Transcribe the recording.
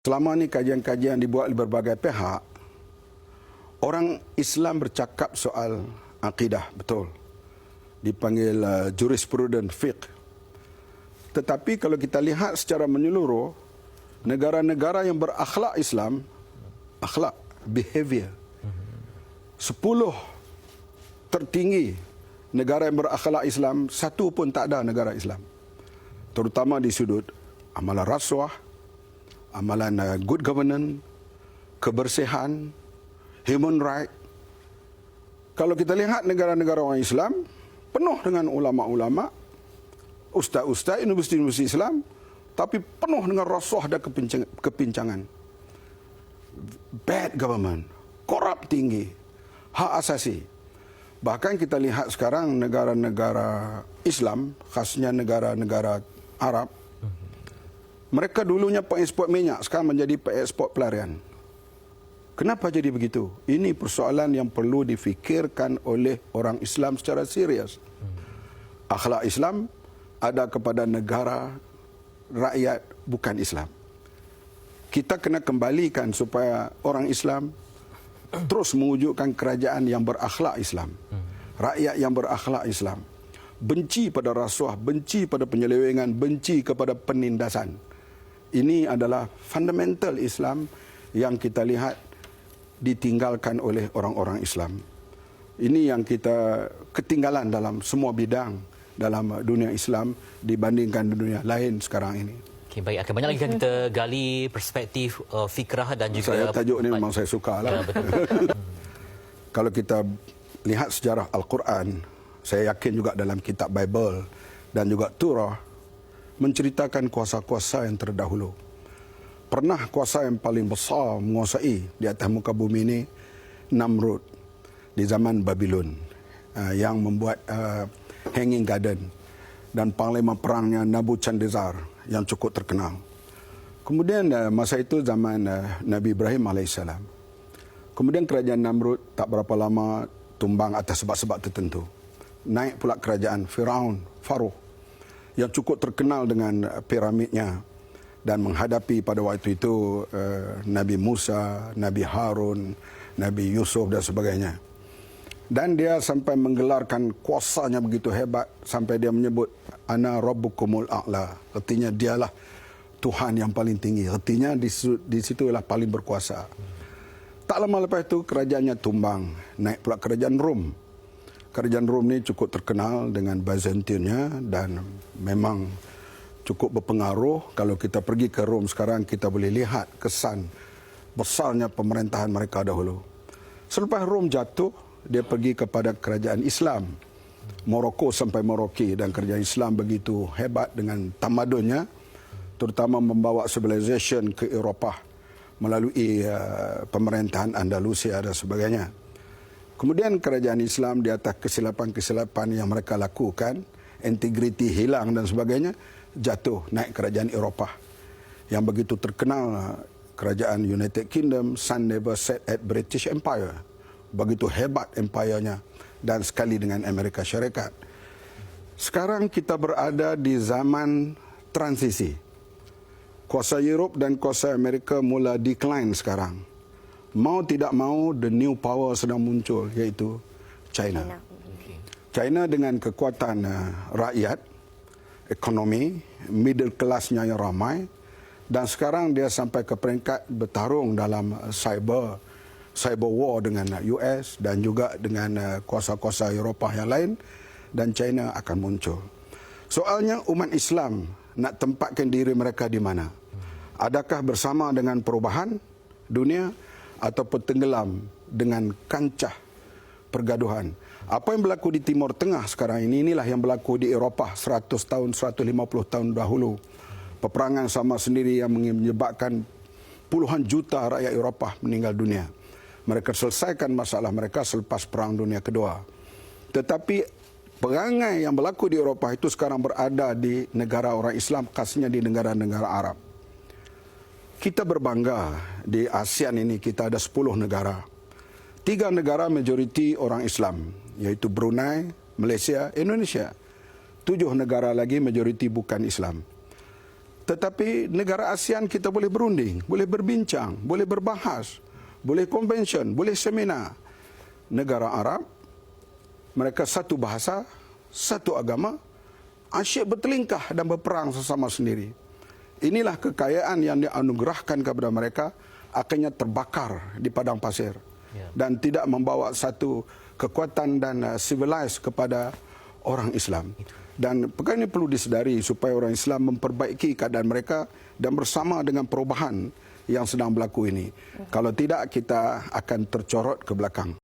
selama ni kajian-kajian dibuat oleh berbagai pihak, orang Islam bercakap soal akidah, betul. Dipanggil jurisprudence fiqh. Tetapi kalau kita lihat secara menyeluruh, negara-negara yang berakhlak Islam, akhlak, behavior, 10 tertinggi negara yang berakhlak Islam, satu pun tak ada negara Islam. Terutama di sudut amalan rasuah, amalan good governance, kebersihan, human right. Kalau kita lihat negara-negara orang Islam, penuh dengan ulama-ulama, ustaz-ustaz, universiti-universiti Islam, tapi penuh dengan rasuah dan kepincangan. Bad government, korup tinggi, hak asasi. Bahkan kita lihat sekarang negara-negara Islam, khasnya negara-negara Arab, mereka dulunya pengeksport minyak, sekarang menjadi pengeksport pelarian. Kenapa jadi begitu? Ini persoalan yang perlu difikirkan oleh orang Islam secara serius. Akhlak Islam ada kepada negara, rakyat, bukan Islam. Kita kena kembalikan supaya orang Islam terus mewujudkan kerajaan yang berakhlak Islam. Rakyat yang berakhlak Islam. Benci pada rasuah, benci pada penyelewengan, benci kepada penindasan. Ini adalah fundamental Islam yang kita lihat ditinggalkan oleh orang-orang Islam. Ini yang kita ketinggalan dalam semua bidang dalam dunia Islam dibandingkan dunia lain sekarang ini. Okay, baik, akan banyak lagi kita gali perspektif fikrah dan juga... Saya tajuk ni memang saya suka lah. Ya, betul. Kalau kita lihat sejarah Al-Quran, saya yakin juga dalam kitab Bible dan juga Torah menceritakan kuasa-kuasa yang terdahulu. Pernah kuasa yang paling besar menguasai di atas muka bumi ini, Namrud di zaman Babylon, yang membuat Hanging Garden, dan panglima perangnya Nebuchadnezzar yang cukup terkenal. Kemudian masa itu zaman Nabi Ibrahim AS. Kemudian kerajaan Namrud tak berapa lama tumbang atas sebab-sebab tertentu. Naik pula kerajaan Firaun, Farouk, yang cukup terkenal dengan piramidnya, dan menghadapi pada waktu itu Nabi Musa, Nabi Harun, Nabi Yusuf dan sebagainya. Dan dia sampai menggelarkan kuasanya begitu hebat sampai dia menyebut ana rabbukumul a'la. Artinya dialah Tuhan yang paling tinggi. Artinya di situ ialah paling berkuasa. Tak lama lepas itu kerajaannya tumbang. Naik pula kerajaan Rom. Kerajaan Rom ni cukup terkenal dengan Byzantiumnya dan memang cukup berpengaruh. Kalau kita pergi ke Rom sekarang, kita boleh lihat kesan besarnya pemerintahan mereka dahulu. Selepas Rom jatuh, dia pergi kepada kerajaan Islam. Morocco sampai Merauke, dan kerajaan Islam begitu hebat dengan tamadunnya, terutama membawa civilization ke Eropah melalui pemerintahan Andalusia dan sebagainya. Kemudian kerajaan Islam di atas kesilapan-kesilapan yang mereka lakukan, integriti hilang dan sebagainya, jatuh naik kerajaan Eropah yang begitu terkenal, kerajaan United Kingdom, sun never set at British Empire. Begitu hebat empire-nya, dan sekali dengan Amerika Syarikat. Sekarang kita berada di zaman transisi. Kuasa Europe dan kuasa Amerika mula decline sekarang. Mau tidak mau, the new power sedang muncul, iaitu China. China dengan kekuatan rakyat, ekonomi, middle class-nya yang ramai, dan sekarang dia sampai ke peringkat bertarung dalam cyber war dengan US dan juga dengan kuasa-kuasa Eropah yang lain, dan China akan muncul. Soalnya umat Islam nak tempatkan diri mereka di mana? Adakah bersama dengan perubahan dunia ataupun tenggelam dengan kancah pergaduhan? Apa yang berlaku di Timur Tengah sekarang ini, inilah yang berlaku di Eropah 100 tahun, 150 tahun dahulu. Peperangan sama sendiri yang menyebabkan puluhan juta rakyat Eropah meninggal dunia. Mereka selesaikan masalah mereka selepas Perang Dunia Kedua. Tetapi perangai yang berlaku di Eropah itu sekarang berada di negara orang Islam, khasnya di negara-negara Arab. Kita berbangga di ASEAN ini kita ada 10 negara. 3 negara majoriti orang Islam, yaitu Brunei, Malaysia, Indonesia. 7 negara lagi majoriti bukan Islam. Tetapi negara ASEAN kita boleh berunding, boleh berbincang, boleh berbahas, boleh convention, boleh seminar. Negara Arab, mereka satu bahasa, satu agama, asyik bertelingkah dan berperang sesama sendiri. Inilah kekayaan yang dianugerahkan kepada mereka, akhirnya terbakar di padang pasir. Dan tidak membawa satu kekuatan dan civilized kepada orang Islam. Dan perkara ini perlu disedari supaya orang Islam memperbaiki keadaan mereka dan bersama dengan perubahan yang sedang berlaku ini. Kalau tidak, kita akan tercorot ke belakang.